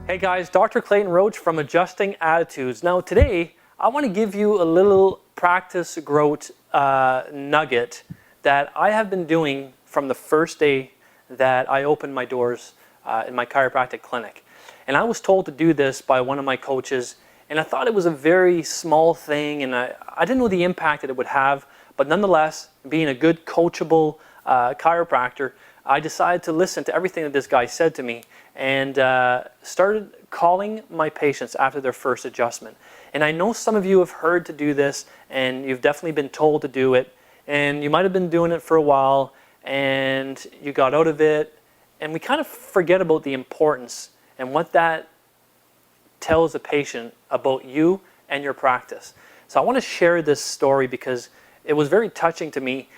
Hey guys, Dr. Clayton Roach from Adjusting Attitudes. Now today, I want to give you a little practice growth nugget that I have been doing from the first day that I opened my doors in my chiropractic clinic. And I was told to do this by one of my coaches, and I thought it was a very small thing, and I didn't know the impact that it would have, but nonetheless, being a good coachable chiropractor, I decided to listen to everything that this guy said to me and started calling my patients after their first adjustment. And I know some of you have heard to do this, and you've definitely been told to do it, and you might have been doing it for a while and you got out of it, and we kind of forget about the importance and what that tells a patient about you and your practice. So I want to share this story because it was very touching to me.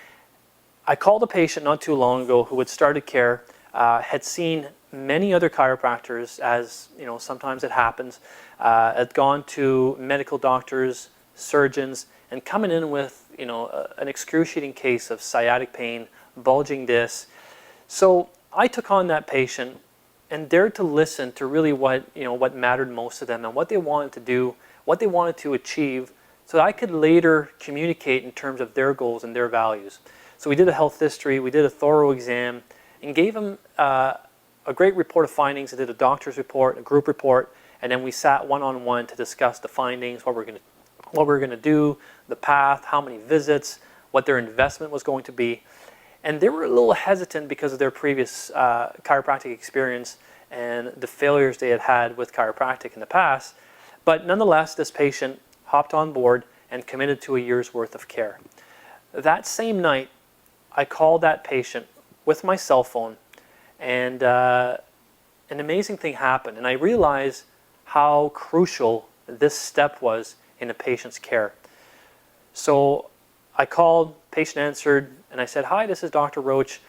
I called a patient not too long ago who had started care, had seen many other chiropractors, as you know, sometimes it happens, had gone to medical doctors, surgeons, and coming in with an excruciating case of sciatic pain, bulging disc. So I took on that patient and dared to listen to really what mattered most to them and what they wanted to do, what they wanted to achieve, so that I could later communicate in terms of their goals and their values. So we did a health history, we did a thorough exam, and gave them a great report of findings. I did a doctor's report, a group report, and then we sat one-on-one to discuss the findings, what we're going to do, the path, how many visits, what their investment was going to be. And they were a little hesitant because of their previous chiropractic experience and the failures they had had with chiropractic in the past. But nonetheless, this patient hopped on board and committed to a year's worth of care. That same night, I called that patient with my cell phone, and an amazing thing happened. And I realized how crucial this step was in a patient's care. So I called, patient answered, and I said, "Hi, this is Dr. Roach.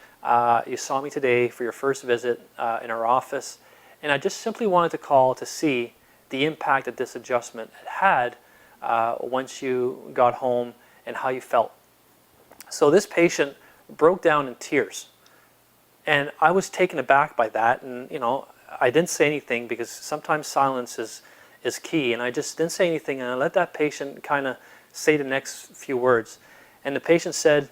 You saw me today for your first visit in our office, and I just simply wanted to call to see the impact that this adjustment had once you got home and how you felt." So this patient broke down in tears, and I was taken aback by that. And I didn't say anything because sometimes silence is key, and I just didn't say anything, and I let that patient kind of say the next few words. And the patient said,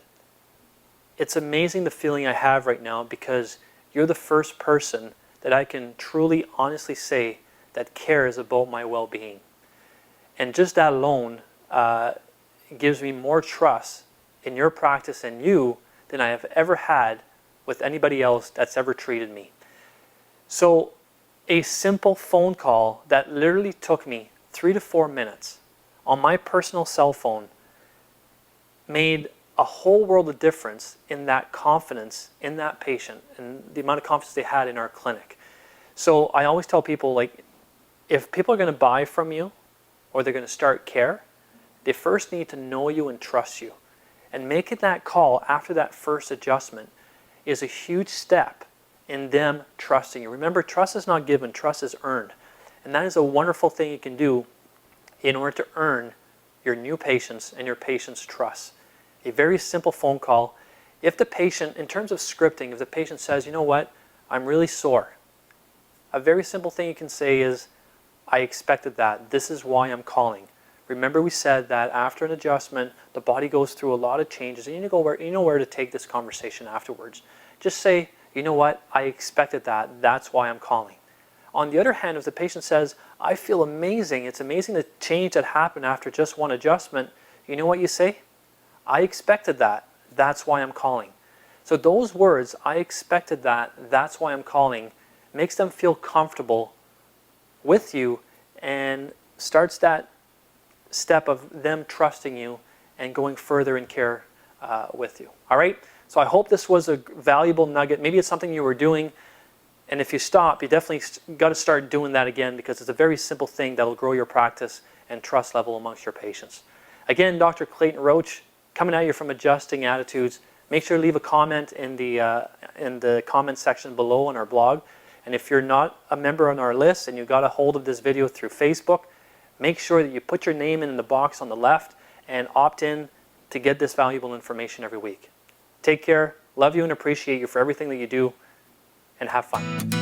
"It's amazing the feeling I have right now because you're the first person that I can truly honestly say that cares about my well-being. And just that alone gives me more trust in your practice and you than I have ever had with anybody else that's ever treated me." So a simple phone call that literally took me 3 to 4 minutes on my personal cell phone made a whole world of difference in that confidence in that patient and the amount of confidence they had in our clinic. So I always tell people, like, if people are going to buy from you or they're going to start care, they first need to know you and trust you. And making that call after that first adjustment is a huge step in them trusting you. Remember, trust is not given, trust is earned. And that is a wonderful thing you can do in order to earn your new patients and your patients' trust. A very simple phone call. If the patient, in terms of scripting, if the patient says, "You know what, I'm really sore," a very simple thing you can say is, "I expected that. This is why I'm calling. Remember, we said that after an adjustment, the body goes through a lot of changes, and you know where to take this conversation afterwards." Just say, "You know what, I expected that. That's why I'm calling." On the other hand, if the patient says, "I feel amazing. It's amazing the change that happened after just one adjustment," you know what you say? "I expected that. That's why I'm calling." So those words, "I expected that. That's why I'm calling," makes them feel comfortable with you and starts that step of them trusting you and going further in care with you. All right? So I hope this was a valuable nugget. Maybe it's something you were doing, and if you stop, you definitely got to start doing that again, because it's a very simple thing that will grow your practice and trust level amongst your patients. Again, Dr. Clayton Roach, coming at you from Adjusting Attitudes. Make sure to leave a comment in the comment section below on our blog. And if you're not a member on our list and you got a hold of this video through Facebook, make sure that you put your name in the box on the left and opt in to get this valuable information every week. Take care, love you and appreciate you for everything that you do, and have fun.